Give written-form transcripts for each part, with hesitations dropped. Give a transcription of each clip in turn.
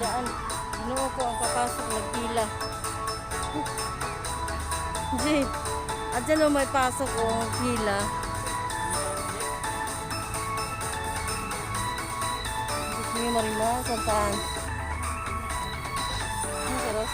daan. Ano ko ang papasok, nagpila. Jay, at dyan may pasok o pila. Gusto niyo marima, santaan. Ano saros?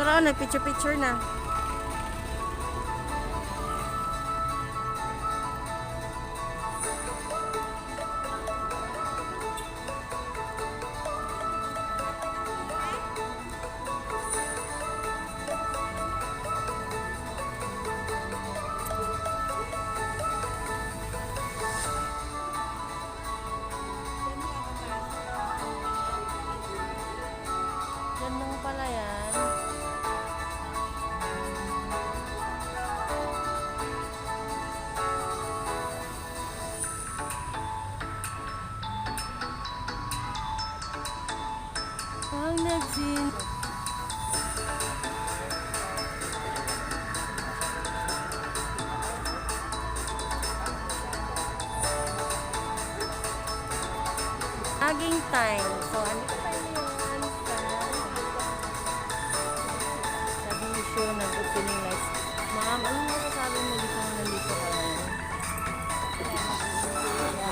Tara, nagpicture-picture na. Yan lang pala yan. Ang nagsin. Aging time. So, ano pa tayo ngayon sa bisyo ng opening lights. Ma'am, ano masasabi mo dito na nandito ka na?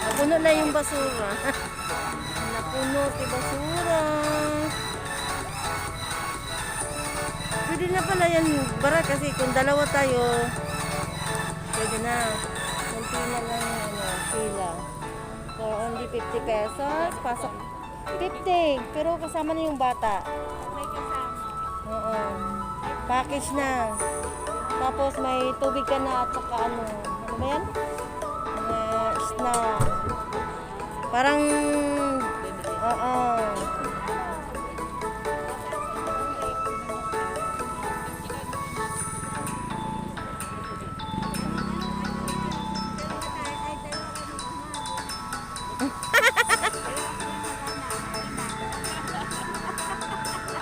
Napuno na yung basura. Napuno yung basura. Pwede na pala yan bara kasi kung dalawa tayo, pwede na. Kunti na lang pila. So, only 50 pesos. Pasok 50. Pero kasama na yung bata. May kasama. Oo. Package na. Tapos may tubig ka na at saka ano. Ano ba yan? Snack. Parang oo.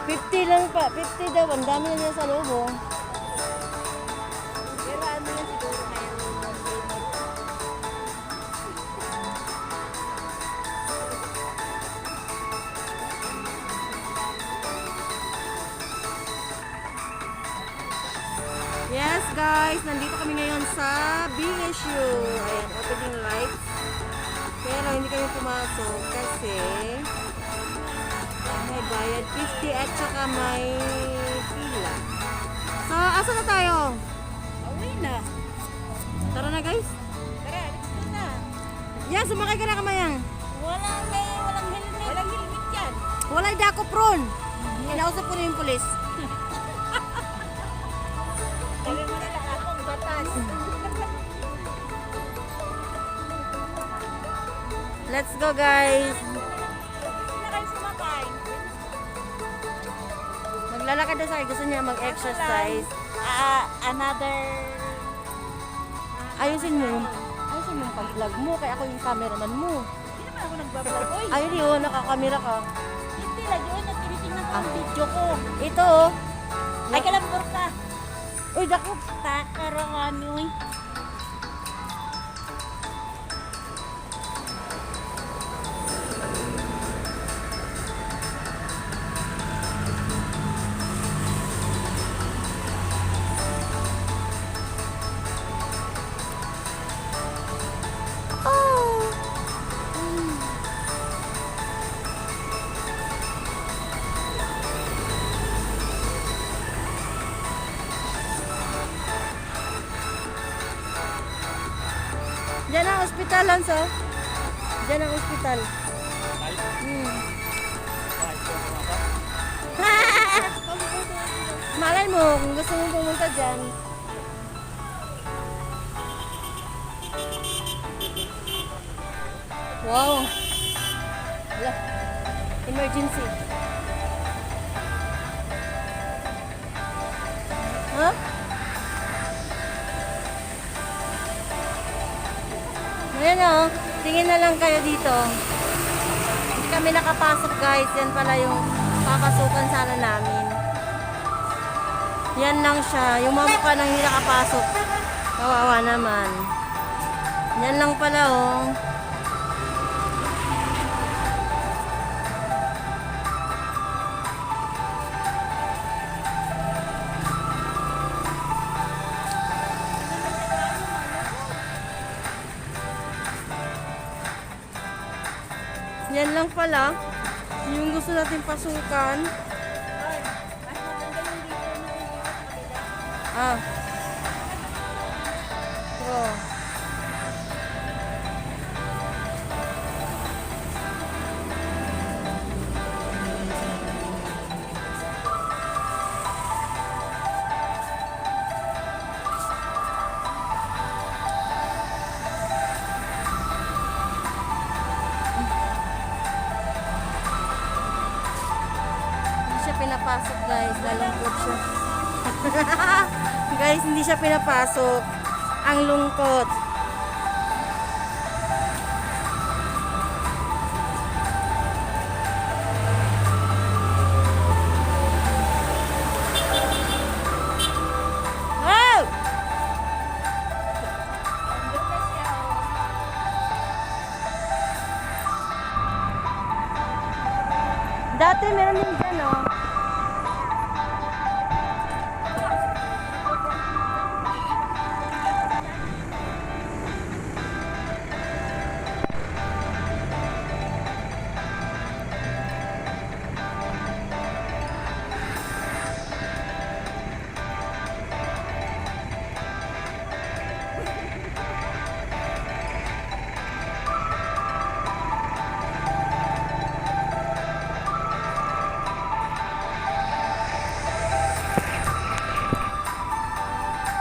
$50 lang pa. 50 daw. Ang dami na niya sa loob, oh. Pero ano yan siguro mayroon. Yes, guys. Nandito kami ngayon sa BSU. Ayan, opening lights. Pero hindi kami pumasok kasi may bayad 50 at saka may pila. So, asa na tayo? Away na. Tara na, guys. Tara, dito na. Yan, sumakay ka na kamayang. Walang helmet. Walang helmet yan. Walay dako pron. Kinausap ko na yung pulis. Sabi mo nila ako, batas. Let's go, guys. Hindi na kayo sumakay. Maglalakad na sa gusto niya mag-exercise. Another... Ayusin mo yung pag-vlog mo. Kaya ako yung cameraman mo. Hindi naman ako nagbablog. Oy, Ayun yun, nakakamera ka. hindi lang yun. Tinitingnan ko ang video ko. Ito, oh. Ay, kalambor ka. Uy, dako. Takaroon yun. Diyan ang ospital, Lanzo. Diyan ang ospital. Malay mo, kung gusto mong pumunta dyan. Wow. Wala. Emergency. Ha? Ayan o, tingin na lang kayo dito. Hindi kami nakapasok guys. Yan pala yung papasukan sana namin. Yan lang siya. Yung mga mukha nang hindi nakapasok. Kawawa naman. Yan lang pala oh. Yan lang pala. Yung gusto natin pasukan. Ah. Oh. Hindi siya pinapasok guys. Nalungkot siya. Guys, hindi siya pinapasok. Ang lungkot. Oh! Dati meron din dyan, oh.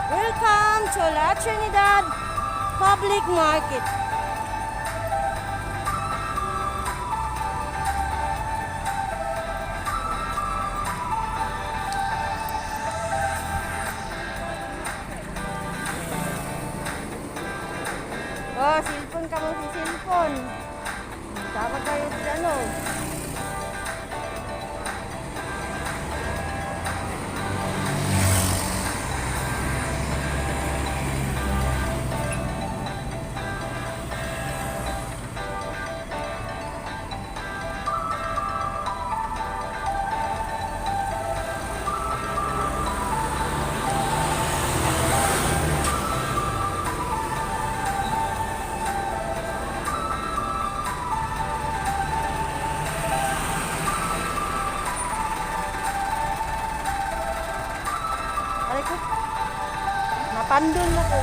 Welcome to La Trinidad Public Market. Oh, cellphone ka mo si cellphone. Dapat tayo ano. Aray ko. Napandun na ko.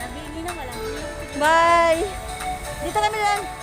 Nabili na walang Bye! Dito kami lang.